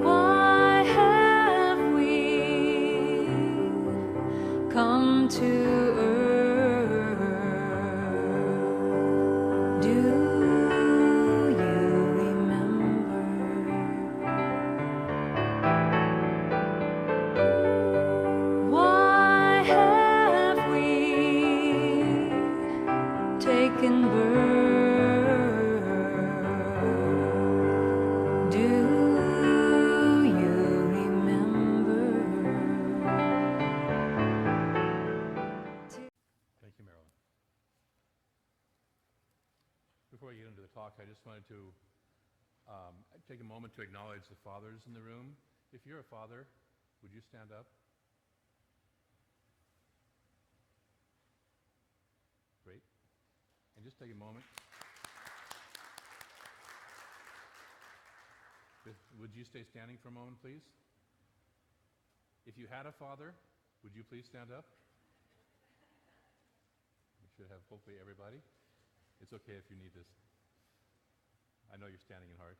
Why have we come to earth? Do you remember? Why have we taken birth? Do you remember? Thank you, Marilyn. Before we get into the talk, I just wanted to take a moment to acknowledge the fathers in the room. If you're a father, would you stand up? Great. And just take a moment. Would you stay standing for a moment, please? If you had a father, would you please stand up? We should have hopefully everybody. It's okay if you need this. I know you're standing in heart.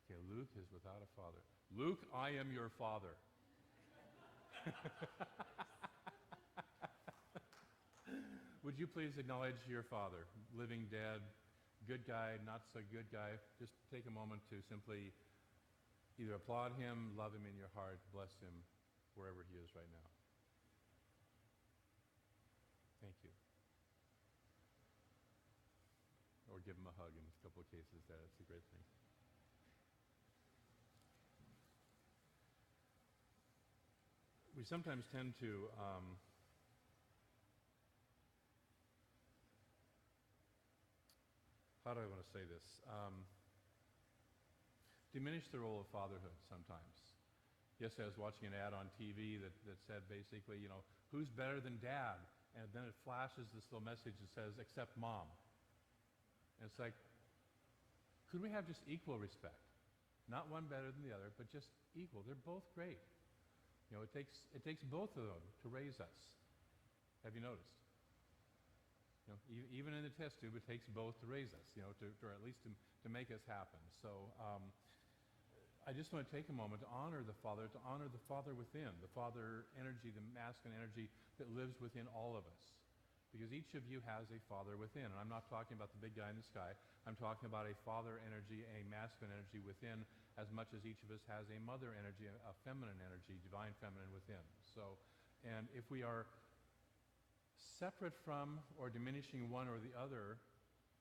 Okay, Luke is without a father. Luke, I am your father. Would you please acknowledge your father, living, dead, good guy, not so good guy? Just take a moment to simply either applaud him, love him in your heart, bless him wherever he is right now. Thank you. Or give him a hug in a couple of cases. That's a great thing. We sometimes tend to how do I want to say this? Diminish the role of fatherhood sometimes. Yesterday I was watching an ad on TV that said basically, you know, who's better than dad? And then it flashes this little message that says, except mom. And it's like, could we have just equal respect? Not one better than the other, but just equal. They're both great. You know, it takes both of them to raise us. Have you noticed? You know, even in the test tube, it takes both to raise us, you know, or at least to make us happen. So I just want to take a moment to honor the Father within, the Father energy, the masculine energy that lives within all of us. Because each of you has a Father within. And I'm not talking about the big guy in the sky. I'm talking about a Father energy, a masculine energy within, as much as each of us has a mother energy, a feminine energy, divine feminine within. So, and if we are separate from or diminishing one or the other,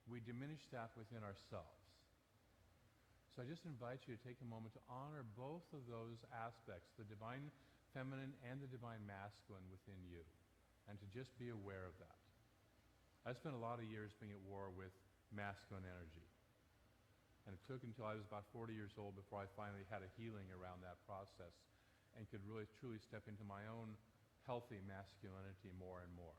we diminish that within ourselves. So I just invite you to take a moment to honor both of those aspects, the divine feminine and the divine masculine within you, and to just be aware of that. I spent a lot of years being at war with masculine energy. And it took until I was about 40 years old before I finally had a healing around that process and could really truly step into my own healthy masculinity more and more.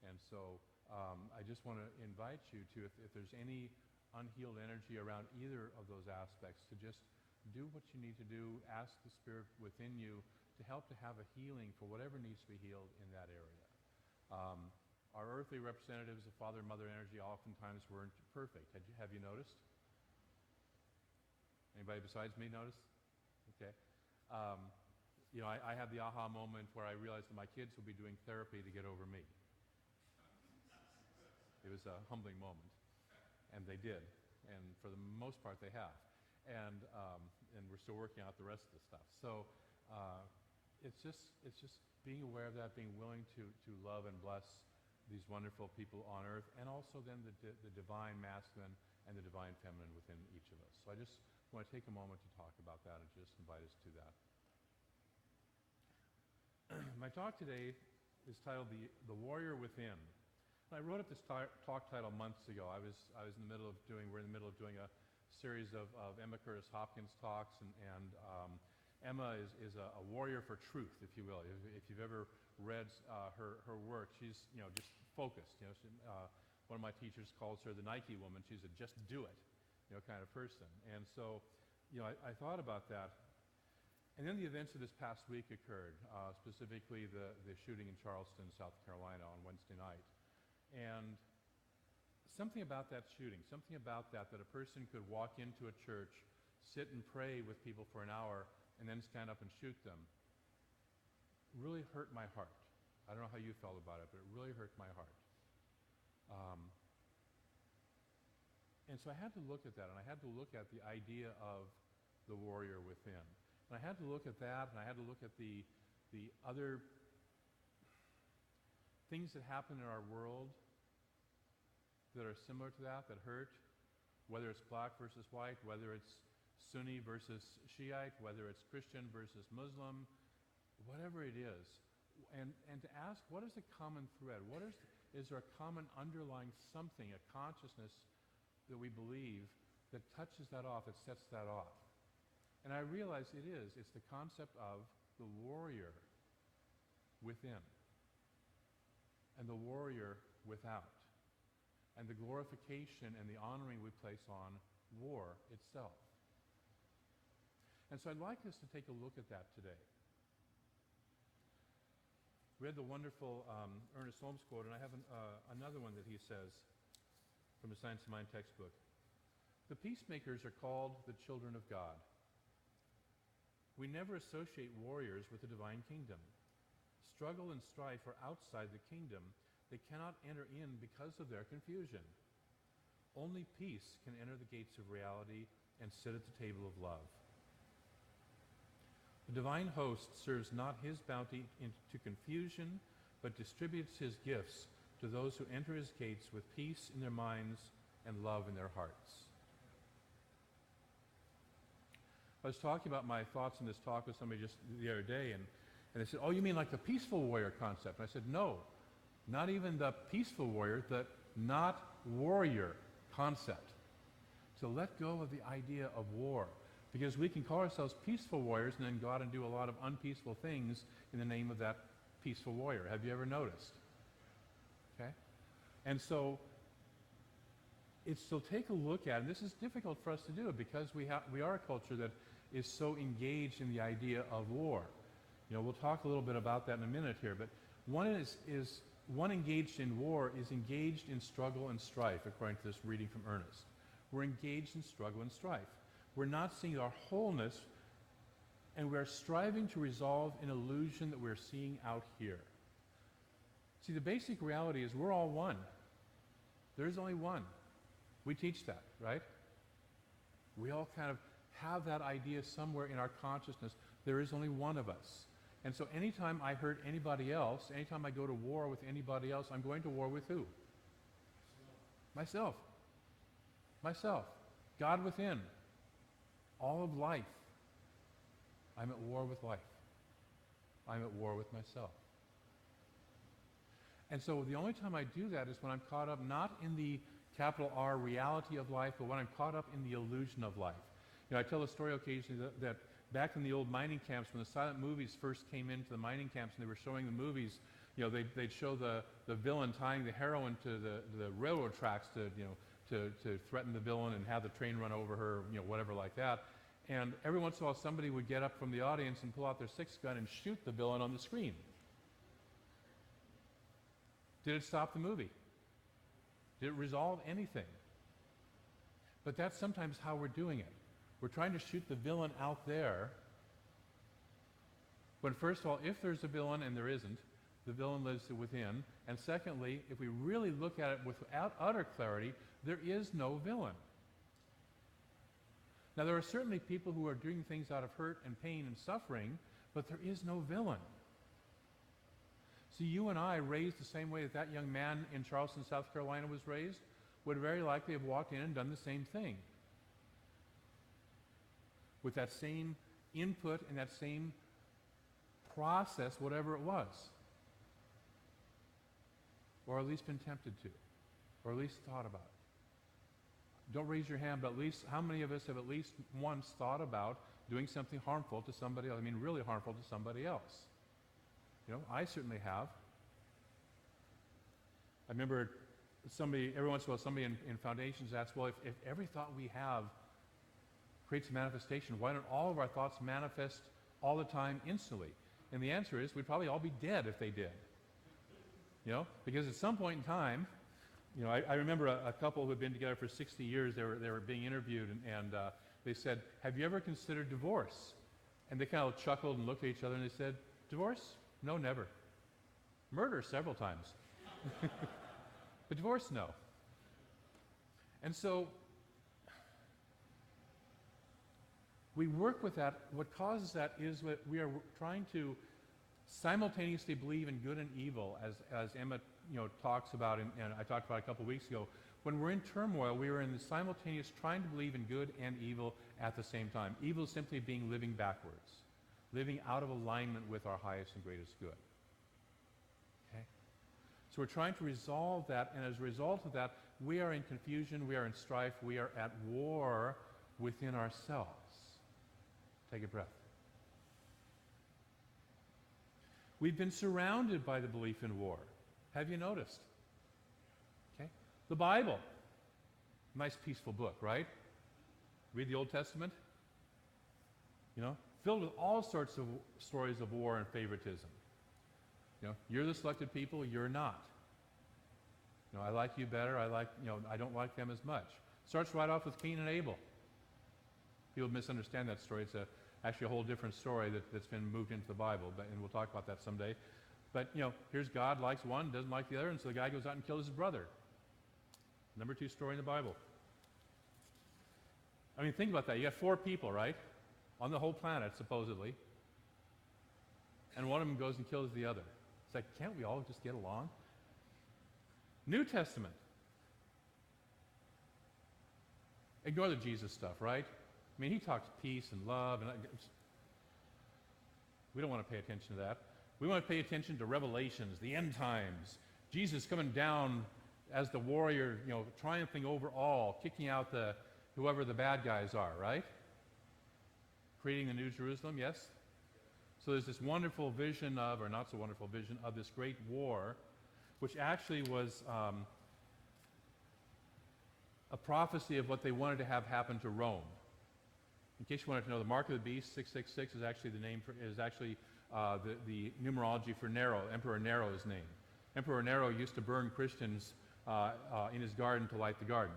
And so I just want to invite you to, if there's any unhealed energy around either of those aspects, to just do what you need to do, ask the Spirit within you to help to have a healing for whatever needs to be healed in that area. Our earthly representatives of Father and Mother energy oftentimes weren't perfect. Have you noticed? Anybody besides me notice? Okay. You know, I had the aha moment where I realized that my kids would be doing therapy to get over me. It was a humbling moment, and they did, and for the most part they have, and we're still working out the rest of the stuff. So it's just being aware of that, being willing to love and bless these wonderful people on earth, and also then the divine masculine and the divine feminine within each of us. So I just want to take a moment to talk about that and just invite us to that. My talk today is titled The Warrior Within. And I wrote up this talk title months ago. we're in the middle of doing a series of Emma Curtis Hopkins talks, and Emma is a warrior for truth, if you will. If you've ever read her work, she's, you know, just focused. You know, one of my teachers calls her the Nike woman. She's a just do it, you know, kind of person. And so, you know, I thought about that. And then the events of this past week occurred, specifically the shooting in Charleston, South Carolina on Wednesday night. And something about that shooting, something about that a person could walk into a church, sit and pray with people for an hour, and then stand up and shoot them, really hurt my heart. I don't know how you felt about it, but it really hurt my heart. And so I had to look at that, and I had to look at the idea of the warrior within. And I had to look at that, and I had to look at the other things that happen in our world that are similar to that hurt, whether it's black versus white, whether it's Sunni versus Shiite, whether it's Christian versus Muslim, whatever it is, and to ask, what is the common thread? Is there a common underlying something, a consciousness that we believe that touches that off, that sets that off? And I realize it is. It's the concept of the warrior within and the warrior without, and the glorification and the honoring we place on war itself. And so I'd like us to take a look at that today. We had the wonderful Ernest Holmes quote, and I have another one that he says from the Science of Mind textbook. The peacemakers are called the children of God. We never associate warriors with the divine kingdom. Struggle and strife are outside the kingdom. They cannot enter in because of their confusion. Only peace can enter the gates of reality and sit at the table of love. The divine host serves not his bounty into confusion, but distributes his gifts to those who enter his gates with peace in their minds and love in their hearts. I was talking about my thoughts on this talk with somebody just the other day, and they said, oh, you mean like the peaceful warrior concept? And I said, no, not even the peaceful warrior, the not warrior concept. To let go of the idea of war. Because we can call ourselves peaceful warriors and then go out and do a lot of unpeaceful things in the name of that peaceful warrior. Have you ever noticed? Okay? And so take a look at, and this is difficult for us to do because we are a culture that is so engaged in the idea of war. You know, we'll talk a little bit about that in a minute here, but one engaged in war is engaged in struggle and strife, according to this reading from Ernest. We're engaged in struggle and strife. We're not seeing our wholeness, and we're striving to resolve an illusion that we're seeing out here. See, the basic reality is we're all one. There's only one. We teach that, right? We all kind of have that idea somewhere in our consciousness. There is only one of us. And so anytime I hurt anybody else, anytime I go to war with anybody else, I'm going to war with who? Myself. Myself. God within. All of life. I'm at war with life. I'm at war with myself. And so the only time I do that is when I'm caught up not in the capital R reality of life, but when I'm caught up in the illusion of life. You know, I tell a story occasionally that back in the old mining camps, when the silent movies first came into the mining camps and they were showing the movies, you know, they'd show the villain tying the heroine to the railroad tracks to threaten the villain and have the train run over her, you know, whatever like that. And every once in a while somebody would get up from the audience and pull out their six-gun and shoot the villain on the screen. Did it stop the movie? Did it resolve anything? But that's sometimes how we're doing it. We're trying to shoot the villain out there, when first of all, if there's a villain, and there isn't, the villain lives within. And secondly, if we really look at it without utter clarity, there is no villain. Now, there are certainly people who are doing things out of hurt and pain and suffering, but there is no villain. See, you and I, raised the same way that young man in Charleston, South Carolina was raised, would very likely have walked in and done the same thing. With that same input and that same process, whatever it was. Or at least been tempted to. Or at least thought about it. Don't raise your hand, but at least, how many of us have at least once thought about doing something harmful to somebody else? I mean, really harmful to somebody else. You know, I certainly have. I remember every once in a while, somebody in foundations asks, well, if every thought we have creates a manifestation, why don't all of our thoughts manifest all the time instantly? And the answer is, we'd probably all be dead if they did. You know, because at some point in time, You know, I remember a couple who had been together for 60 years. They were being interviewed, and they said, "Have you ever considered divorce?" And they kind of chuckled and looked at each other, and they said, "Divorce? No, never. Murder several times, but divorce, no." And so we work with that. What causes that is that we are trying to simultaneously believe in good and evil, as Emma talks about, and I talked about a couple weeks ago. When we're in turmoil, we are in the simultaneous trying to believe in good and evil at the same time. Evil simply being living backwards, living out of alignment with our highest and greatest good. Okay? So we're trying to resolve that, and as a result of that, we are in confusion, we are in strife, we are at war within ourselves. Take a breath. We've been surrounded by the belief in war. Have you noticed? Okay? The Bible. Nice peaceful book, right? Read the Old Testament. Filled with all sorts of stories of war and favoritism. You're the selected people, you're not. I like you better, I don't like them as much. Starts right off with Cain and Abel. People misunderstand that story. It's actually a whole different story that's been moved into the Bible, and we'll talk about that someday. But, here's God likes one, doesn't like the other, and so the guy goes out and kills his brother. Number 2 story in the Bible. I mean, think about that. You got 4 people, right? On the whole planet, supposedly. And one of them goes and kills the other. It's like, can't we all just get along? New Testament. Ignore the Jesus stuff, right? I mean, he talks peace and love, and we don't want to pay attention to that. We want to pay attention to Revelations, the end times, Jesus coming down as the warrior, triumphing over all, kicking out whoever the bad guys are, right? Creating the New Jerusalem, yes? So there's this wonderful vision of, or not so wonderful vision of, this great war, which actually was a prophecy of what they wanted to have happen to Rome. In case you wanted to know, the mark of the beast, 666, is actually the name the numerology for Nero. Emperor Nero's name. Emperor Nero used to burn Christians in his garden to light the garden.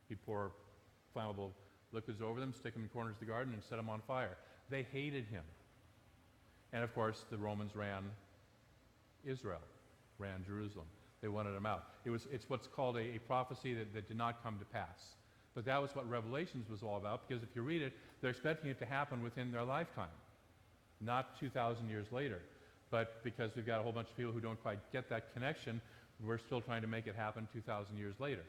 He'd pour flammable liquids over them, stick them in corners of the garden, and set them on fire. They hated him. And of course, the Romans ran Israel, ran Jerusalem. They wanted him out. It's what's called a prophecy that did not come to pass. But that was what Revelations was all about, because if you read it, they're expecting it to happen within their lifetime, not 2,000 years later. But because we've got a whole bunch of people who don't quite get that connection, we're still trying to make it happen 2,000 years later.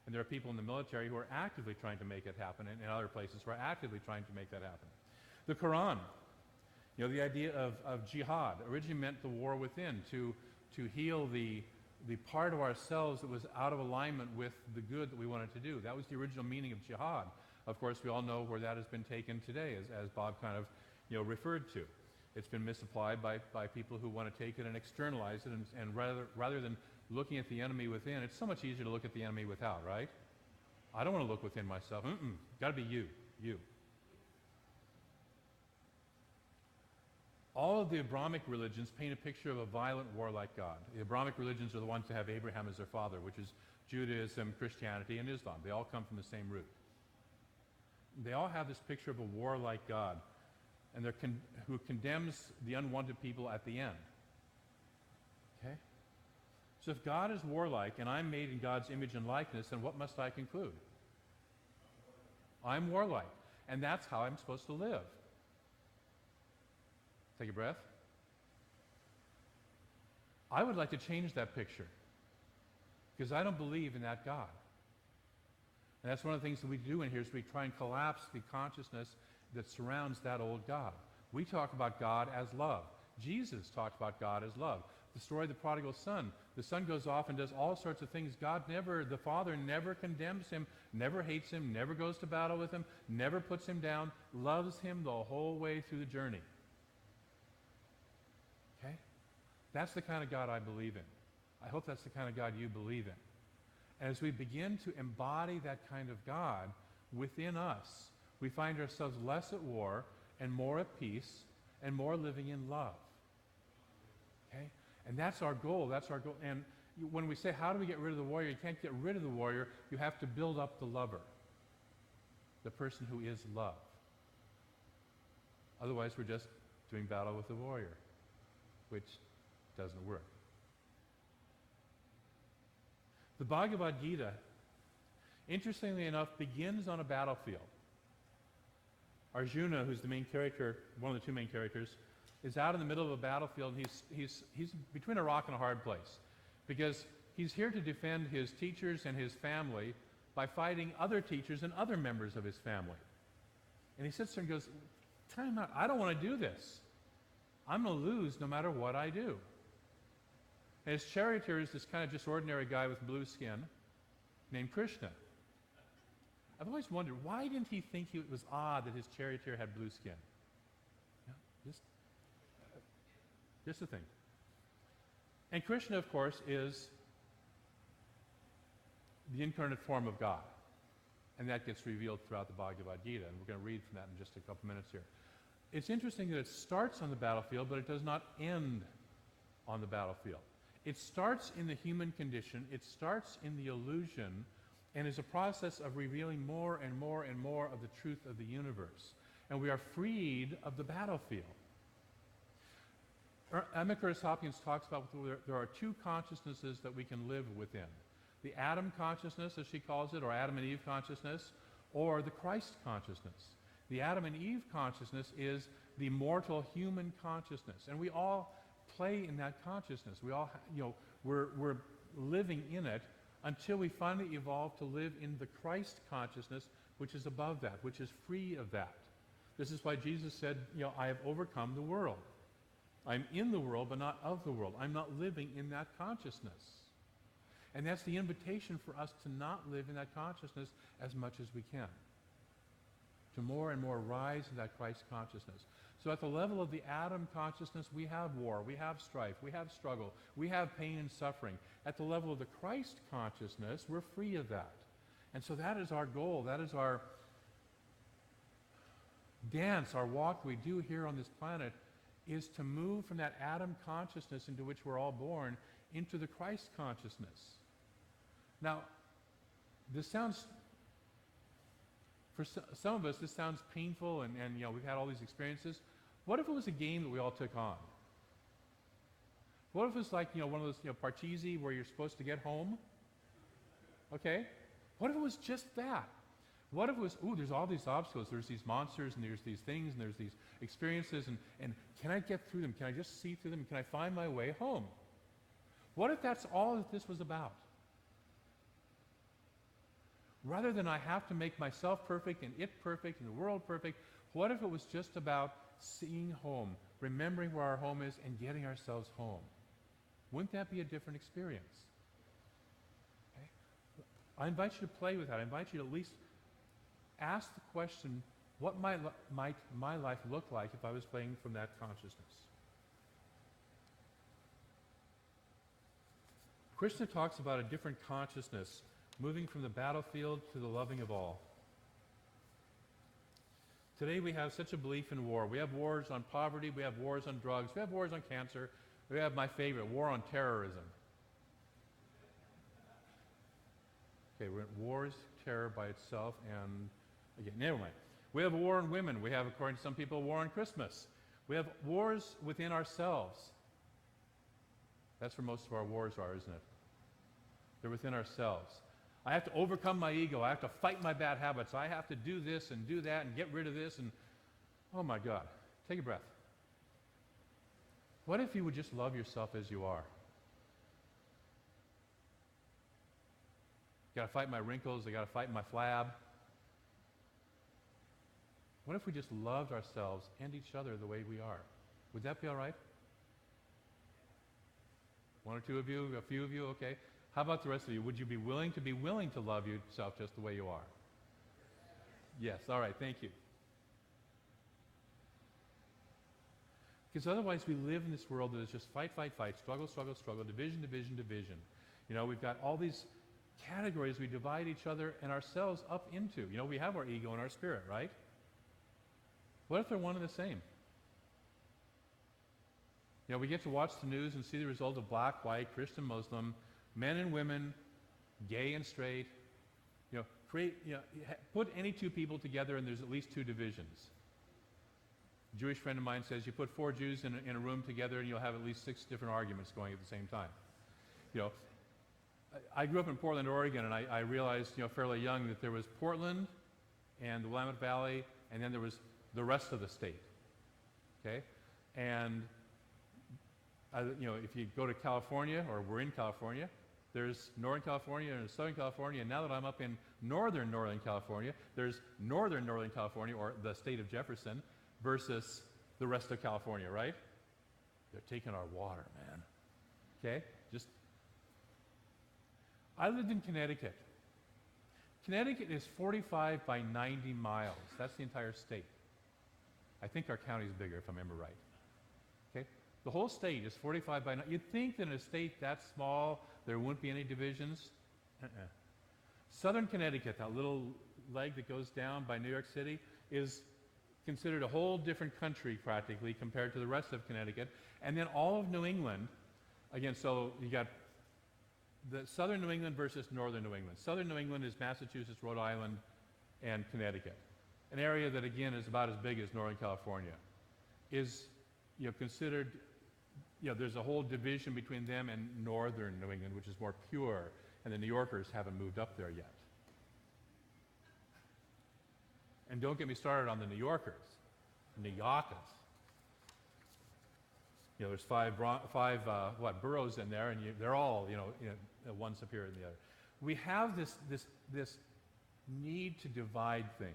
And there are people in the military who are actively trying to make it happen, and in other places who are actively trying to make that happen. The Quran, the idea of jihad, originally meant the war within, to heal the part of ourselves that was out of alignment with the good that we wanted to do. That was the original meaning of jihad. Of course, we all know where that has been taken today, as Bob kind of referred to. It's been misapplied by people who want to take it and externalize it, and rather than looking at the enemy within, it's so much easier to look at the enemy without, right? I don't want to look within myself. Got to be you. All of the Abrahamic religions paint a picture of a violent, warlike God. The Abrahamic religions are the ones that have Abraham as their father, which is Judaism, Christianity, and Islam. They all come from the same root. They all have this picture of a warlike God, and who condemns the unwanted people at the end. Okay? So if God is warlike, and I'm made in God's image and likeness, then what must I conclude? I'm warlike, and that's how I'm supposed to live. Take a breath. I would like to change that picture, because I don't believe in that God. And that's one of the things that we do in here, is we try and collapse the consciousness that surrounds that old God. We talk about God as love. Jesus talked about God as love. The story of the prodigal son. The son goes off and does all sorts of things. The Father never condemns him, never hates him, never goes to battle with him, never puts him down, loves him the whole way through the journey. Okay? That's the kind of God I believe in. I hope that's the kind of God you believe in. And as we begin to embody that kind of God within us, we find ourselves less at war and more at peace and more living in love. Okay? And that's our goal. That's our goal. And When we say, how do we get rid of the warrior? You can't get rid of the warrior. You have to build up the lover, the person who is love. Otherwise, we're just doing battle with the warrior, which doesn't work. The Bhagavad Gita, interestingly enough, begins on a battlefield. Arjuna, who's the main character, one of the two main characters, is out in the middle of a battlefield, and he's between a rock and a hard place, because he's here to defend his teachers and his family by fighting other teachers and other members of his family. And he sits there and goes, time out, I don't want to do this. I'm going to lose no matter what I do. And his charioteer is this kind of just ordinary guy with blue skin named Krishna. I've always wondered, why didn't he think it was odd that his charioteer had blue skin? Yeah, just a thing. And Krishna, of course, is the incarnate form of God. And that gets revealed throughout the Bhagavad Gita. And we're going to read from that in just a couple minutes here. It's interesting that it starts on the battlefield, but it does not end on the battlefield. It starts in the human condition. It starts in the illusion, and is a process of revealing more and more and more of the truth of the universe. And we are freed of the battlefield. Emma Curtis Hopkins talks about there are two consciousnesses that we can live within. The Adam consciousness, as she calls it, or Adam and Eve consciousness, or the Christ consciousness. The Adam and Eve consciousness is the mortal human consciousness. And we all play in that consciousness. We all, we're living in it until we finally evolve to live in the Christ consciousness, which is above that, which is free of that. This is why Jesus said, I have overcome the world. I'm in the world, but not of the world. I'm not living in that consciousness. And that's the invitation for us to not live in that consciousness as much as we can. To more and more rise in that Christ consciousness. So at the level of the Adam consciousness, we have war, we have strife, we have struggle, we have pain and suffering. At the level of the Christ consciousness, we're free of that. And so that is our goal. That is our dance, our walk we do here on this planet, is to move from that Adam consciousness into which we're all born into the Christ consciousness. Now, this sounds, for some of us, this sounds painful, and we've had all these experiences. What if it was a game that we all took on? What if it's like, one of those, Parcheesi, where you're supposed to get home? Okay? What if it was just that? What if it was, there's all these obstacles, there's these monsters, and there's these things, and there's these experiences, and can I get through them? Can I just see through them? Can I find my way home? What if that's all that this was about? Rather than I have to make myself perfect, and it perfect, and the world perfect, what if it was just about seeing home, remembering where our home is, and getting ourselves home? Wouldn't that be a different experience? Okay? I invite you to play with that. I invite you to at least ask the question, what might my life look like if I was playing from that consciousness? Krishna talks about a different consciousness, moving from the battlefield to the loving of all. Today we have such a belief in war. We have wars on poverty, we have wars on drugs, we have wars on cancer, we have my favorite, war on terrorism. Okay, war is terror by itself, and again, never mind. We have a war on women. We have, according to some people, a war on Christmas. We have wars within ourselves. That's where most of our wars are, isn't it? They're within ourselves. I have to overcome my ego. I have to fight my bad habits. I have to do this and do that and get rid of this. And oh my God, take a breath. What if you would just love yourself as you are? Got to fight my wrinkles. I got to fight my flab. What if we just loved ourselves and each other the way we are? Would that be all right? One or two of you, a few of you, okay. How about the rest of you? Would you be willing to love yourself just the way you are? Yes, all right, thank you. Because otherwise we live in this world that is just fight, fight, fight, struggle, struggle, struggle, division, division, division. We've got all these categories we divide each other and ourselves up into. We have our ego and our spirit, right? What if they're one and the same? We get to watch the news and see the result of black, white, Christian, Muslim, Men and women, gay and straight, put any two people together and there's at least two divisions. A Jewish friend of mine says you put 4 Jews in a room together and you'll have at least 6 different arguments going at the same time. I grew up in Portland, Oregon, and I realized, fairly young that there was Portland and the Willamette Valley, and then there was the rest of the state. Okay? And, if you go to California, or we're in California, there's Northern California and Southern California, and now that I'm up in Northern California, there's Northern California, or the state of Jefferson, versus the rest of California, right? They're taking our water, man. Okay? I lived in Connecticut. Connecticut is 45 by 90 miles. That's the entire state. I think our county is bigger, if I remember right. Okay? The whole state is 45 by 90. You'd think that in a state that small, there wouldn't be any divisions. Southern Connecticut, that little leg that goes down by New York City, is considered a whole different country practically compared to the rest of Connecticut. And then all of New England, again, so you got the southern New England versus northern New England. Southern New England is Massachusetts, Rhode Island, and Connecticut. An area that, again, is about as big as Northern California. Is considered, there's a whole division between them and northern New England, which is more pure, and the New Yorkers haven't moved up there yet. And don't get me started on the New Yorkers, New Yorkers. There's five boroughs in there, and they're all, one superior than the other. We have this need to divide things,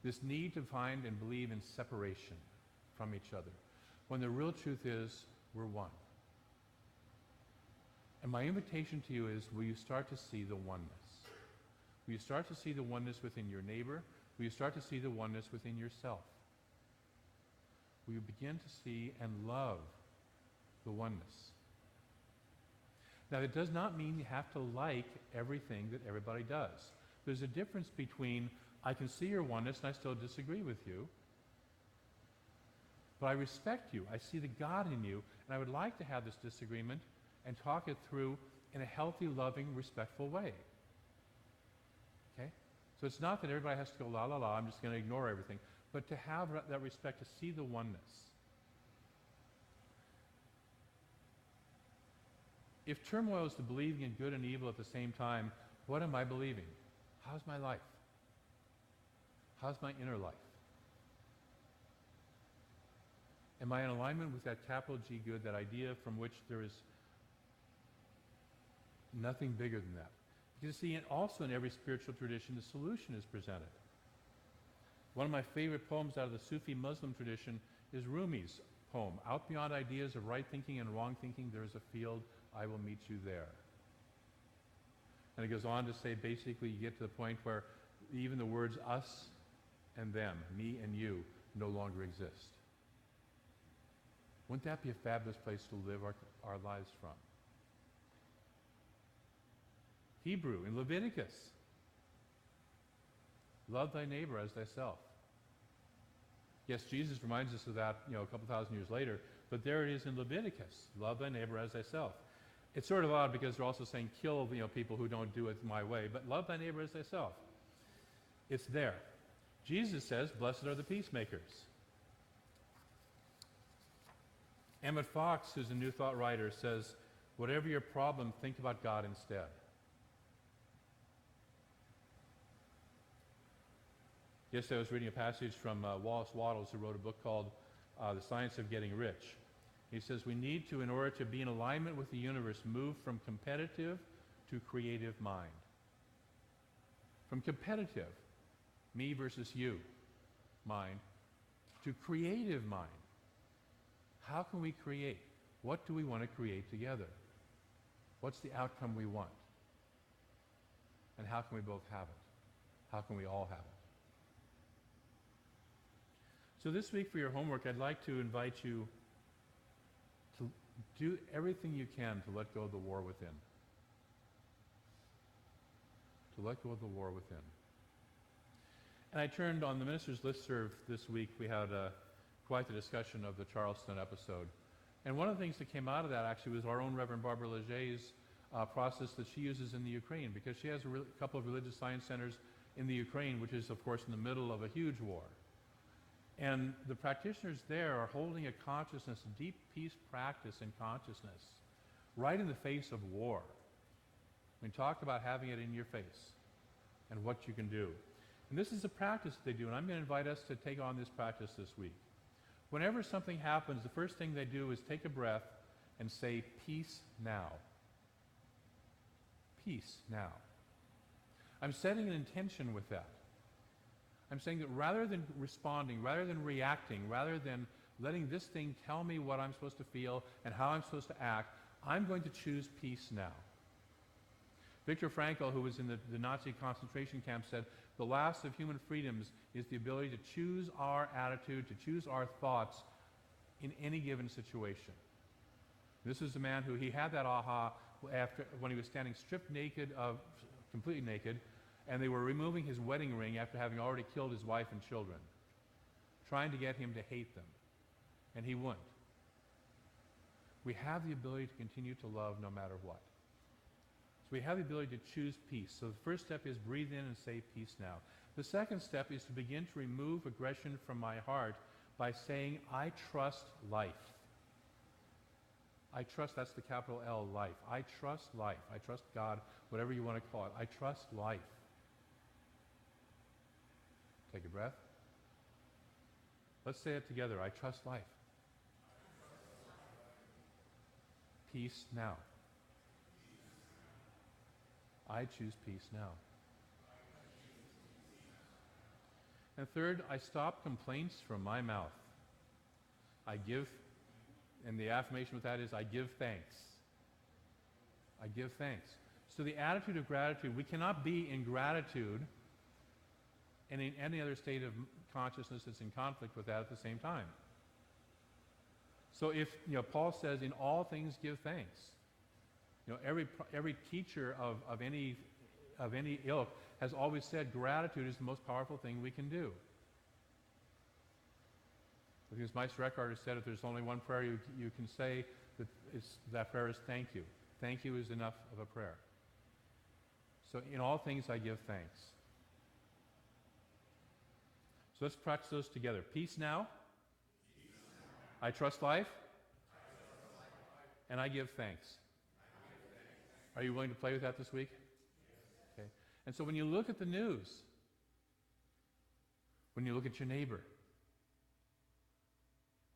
this need to find and believe in separation from each other, when the real truth is we're one. And my invitation to you is, will you start to see the oneness? Will you start to see the oneness within your neighbor? Will you start to see the oneness within yourself? Will you begin to see and love the oneness? Now, it does not mean you have to like everything that everybody does. There's a difference between, I can see your oneness and I still disagree with you, but I respect you. I see the God in you, and I would like to have this disagreement and talk it through in a healthy, loving, respectful way. Okay? So it's not that everybody has to go, la, la, la, I'm just going to ignore everything, but to have that respect, to see the oneness. If turmoil is the believing in good and evil at the same time, what am I believing? How's my life? How's my inner life? Am I in alignment with that capital G good, that idea from which there is nothing bigger than that? Because see, also in every spiritual tradition, the solution is presented. One of my favorite poems out of the Sufi Muslim tradition is Rumi's poem, "Out beyond ideas of right thinking and wrong thinking, there is a field, I will meet you there." And it goes on to say, basically, you get to the point where even the words us and them, me and you, no longer exist. Wouldn't that be a fabulous place to live our lives from? Hebrew in Leviticus, love thy neighbor as thyself. Yes, Jesus reminds us of that, a couple thousand years later, but there it is in Leviticus, love thy neighbor as thyself. It's sort of odd because they're also saying kill, people who don't do it my way, but love thy neighbor as thyself. It's there. Jesus says, blessed are the peacemakers. Emmett Fox, who's a New Thought writer, says, whatever your problem, think about God instead. Yesterday I was reading a passage from Wallace Wattles, who wrote a book called The Science of Getting Rich. He says, we need to, in order to be in alignment with the universe, move from competitive to creative mind. From competitive, me versus you, mind, to creative mind. How can we create? What do we want to create together? What's the outcome we want? And how can we both have it? How can we all have it? So this week for your homework, I'd like to invite you to do everything you can to let go of the war within. To let go of the war within. And I turned on the minister's listserv this week. We had quite the discussion of the Charleston episode. And one of the things that came out of that actually was our own Reverend Barbara Legger's process that she uses in the Ukraine, because she has a couple of religious science centers in the Ukraine, which is, of course, in the middle of a huge war. And the practitioners there are holding a consciousness, a deep peace practice in consciousness, right in the face of war. We talked about having it in your face and what you can do. And this is a practice that they do, and I'm going to invite us to take on this practice this week. Whenever something happens, the first thing they do is take a breath and say, peace now. Peace now. I'm setting an intention with that. I'm saying that rather than responding, rather than reacting, rather than letting this thing tell me what I'm supposed to feel and how I'm supposed to act, I'm going to choose peace now. Viktor Frankl, who was in the Nazi concentration camp, said, the last of human freedoms is the ability to choose our attitude, to choose our thoughts in any given situation. This is a man who, he had that aha when he was standing stripped naked, completely naked, and they were removing his wedding ring after having already killed his wife and children, trying to get him to hate them, and he wouldn't. We have the ability to continue to love no matter what. So we have the ability to choose peace. So the first step is breathe in and say peace now. The second step is to begin to remove aggression from my heart by saying, I trust life. I trust, that's the capital L, life. I trust life. I trust God, whatever you want to call it. I trust life. Take a breath. Let's say it together. I trust life. Peace now. I choose peace now. And third, I stop complaints from my mouth. I give, and the affirmation with that is, I give thanks. I give thanks. So the attitude of gratitude, we cannot be in gratitude and in any other state of consciousness that's in conflict with that at the same time. So if, Paul says, in all things give thanks. Every teacher of any ilk has always said gratitude is the most powerful thing we can do. Because Meister Eckhart has said if there's only one prayer you can say, that prayer is thank you. Thank you is enough of a prayer. So in all things I give thanks. So let's practice those together. Peace now. I trust life. And I give thanks. Are you willing to play with that this week? Okay. And so when you look at the news, when you look at your neighbor,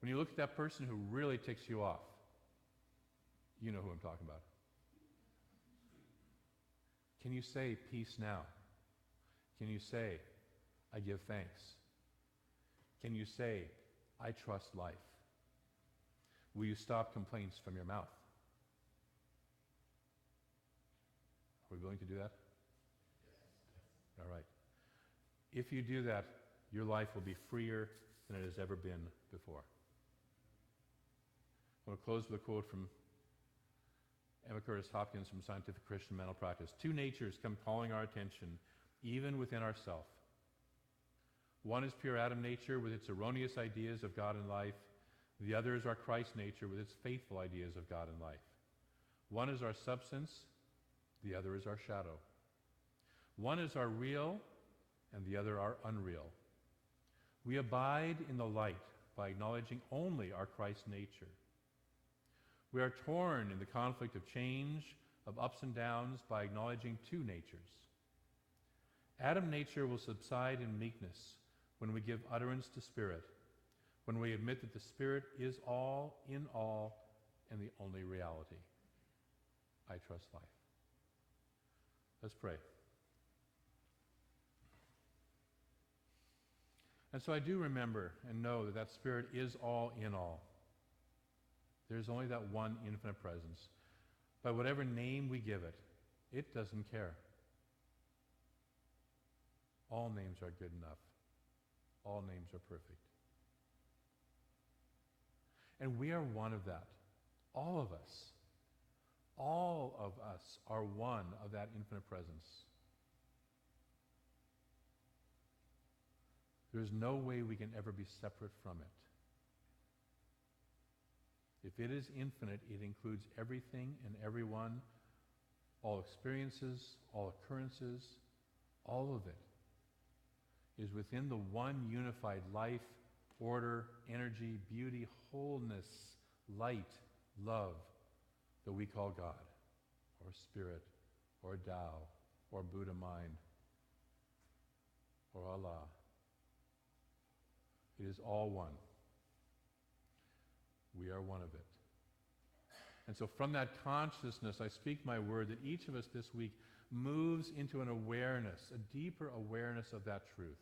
when you look at that person who really ticks you off, you know who I'm talking about. Can you say peace now? Can you say, I give thanks? Can you say, I trust life? Will you stop complaints from your mouth? Are we willing to do that? Yes. All right. If you do that, your life will be freer than it has ever been before. I'm going to close with a quote from Emma Curtis Hopkins from Scientific Christian Mental Practice. Two natures come calling our attention, even within ourself. One is pure Adam nature with its erroneous ideas of God and life. The other is our Christ nature with its faithful ideas of God and life. One is our substance, the other is our shadow. One is our real, and the other our unreal. We abide in the light by acknowledging only our Christ nature. We are torn in the conflict of change, of ups and downs, by acknowledging two natures. Adam nature will subside in meekness when we give utterance to Spirit, when we admit that the Spirit is all, in all, and the only reality. I trust life. Let's pray. And so I do remember and know that that Spirit is all in all. There's only that one infinite presence. By whatever name we give it, it doesn't care. All names are good enough. All names are perfect. And we are one of that. All of us. All of us are one of that infinite presence. There's no way we can ever be separate from it. If it is infinite, it includes everything and everyone all experiences, all occurrences, all of it is within the one unified life, order, energy, beauty, wholeness, light, love that we call God, or Spirit, or Tao, or Buddha mind, or Allah. It is all one. We are one of it. And so from that consciousness, I speak my word that each of us this week moves into an awareness, a deeper awareness of that truth.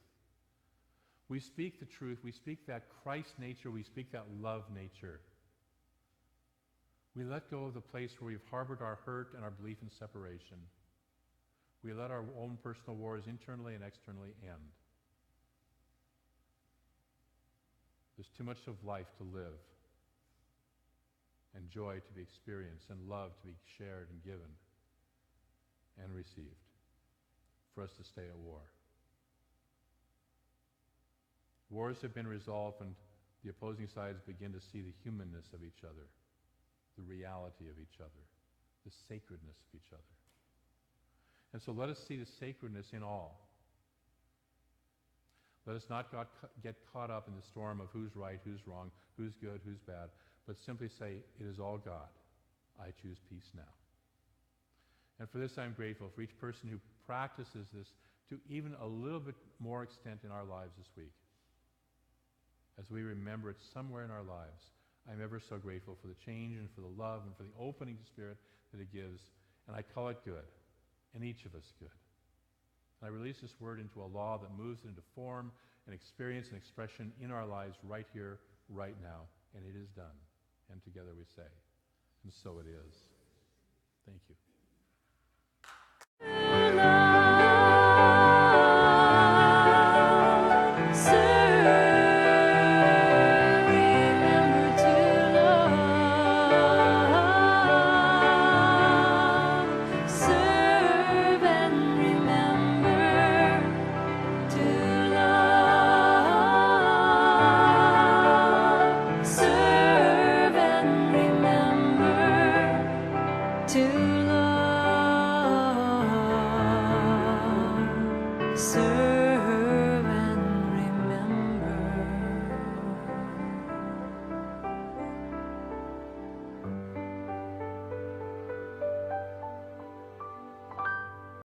We speak the truth, we speak that Christ nature, we speak that love nature. We let go of the place where we've harbored our hurt and our belief in separation. We let our own personal wars internally and externally end. There's too much of life to live, and joy to be experienced, and love to be shared and given and received, for us to stay at war. Wars have been resolved when the opposing sides begin to see the humanness of each other, the reality of each other, the sacredness of each other. And so let us see the sacredness in all. Let us not get caught up in the storm of who's right, who's wrong, who's good, who's bad, but simply say, it is all God. I choose peace now. And for this I'm grateful for each person who practices this to even a little bit more extent in our lives this week. As we remember it somewhere in our lives, I'm ever so grateful for the change and for the love and for the opening to Spirit that it gives. And I call it good, and each of us good. And I release this word into a law that moves it into form and experience and expression in our lives right here, right now. And it is done. And together we say, and so it is. Thank you. Love.